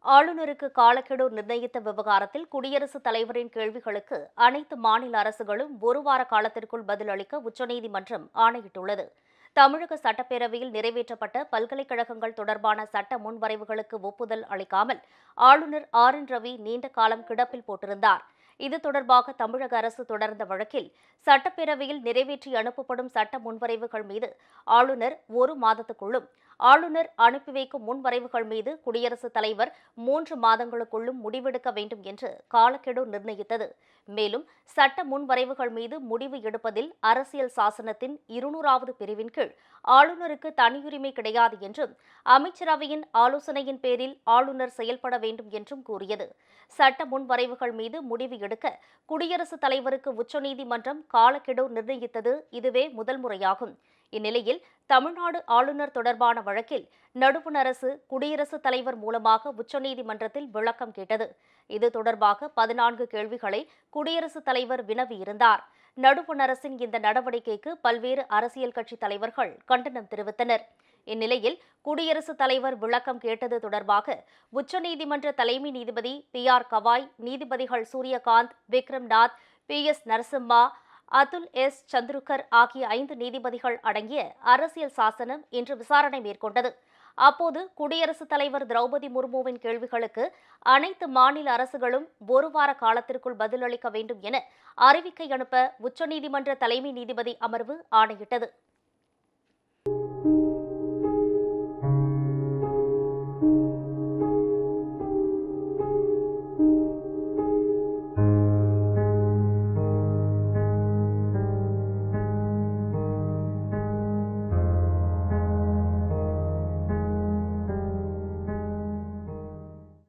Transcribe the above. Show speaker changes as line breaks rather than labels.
ஆளுநருக்கு காலக்கெடு நிர்ணயித்த விவகாரத்தில் குடியரசுத் தலைவரின் கேள்விகளுக்கு அனைத்து மாநில அரசுகளும் ஒரு வார காலத்திற்குள் பதிலளிக்க உச்சநீதிமன்றம் ஆணையிட்டுள்ளது. தமிழக சட்டப்பேரவையில் நிறைவேற்றப்பட்ட பல்கலைக்கழகங்கள் தொடர்பான சட்ட முன்வரைவுகளுக்கு ஒப்புதல் அளிக்காமல் ஆளுநர் ஆர் என் ரவி நீண்ட காலம் கிடப்பில் போட்டிருந்தார். இது தொடர்பாக தமிழக அரசு தொடர்ந்த வழக்கில் சட்டப்பேரவையில் நிறைவேற்றி அனுப்பப்படும் சட்ட முன்வரைவுகள் மீது ஆளுநர் ஒரு மாதத்துக்குள்ளும், ஆளுநர் அனுப்பி வைக்கும் முன்வரைவுகள் மீது குடியரசுத் தலைவர் 3 மாதங்களுக்குள்ளும் முடிவெடுக்க வேண்டும் என்று காலக்கெடு நிர்ணயித்தது. மேலும் சட்ட முன்வரைவுகள் மீது முடிவு எடுப்பதில் அரசியல் சாசனத்தின் 200வது பிரிவின் கீழ் ஆளுநருக்கு தனியுரிமை கிடையாது என்றும், அமைச்சரவையின் ஆலோசனையின் பேரில் ஆளுநர் செயல்பட வேண்டும் என்றும் கூறியது. சட்ட முன்வரைவுகள் மீது முடிவு எடுக்க குடியரசுத் தலைவருக்கு உச்சநீதிமன்றம் காலக்கெடு நிர்ணயித்தது இதுவே முதல் முறையாகும். இந்நிலையில் தமிழ்நாடு ஆளுநர் தொடர்பான வழக்கில் நடுவண் அரசு குடியரசுத் தலைவர் மூலமாக உச்சநீதிமன்றத்தில் விளக்கம் கேட்டது. இது தொடர்பாக 14 கேள்விகளை குடியரசுத் தலைவர் வினவியிருந்தார். நடுவண் அரசின் இந்த நடவடிக்கைக்கு பல்வேறு அரசியல் கட்சித் தலைவர்கள் கண்டனம் தெரிவித்தனர். இந்நிலையில் குடியரசுத் தலைவர் விளக்கம் கேட்டது தொடர்பாக உச்சநீதிமன்ற தலைமை நீதிபதி பி.ஆர். கவாய், நீதிபதிகள் சூரியகாந்த், விக்ரம் நாத், பி.எஸ். நரசிம்மா, அதுல் எஸ். சந்துருக்கர் ஆகிய 5 நீதிபதிகள் அடங்கிய அரசியல் சாசனம் இன்று விசாரணை மேற்கொண்டது. அப்போது குடியரசுத் தலைவர் திரௌபதி முர்முவின் கேள்விகளுக்கு அனைத்து மாநில அரசுகளும் ஒரு வார காலத்திற்குள் பதிலளிக்க வேண்டும் என அறிவிக்கை அனுப்ப உச்சநீதிமன்ற தலைமை நீதிபதி அமர்வு ஆணையிட்டது.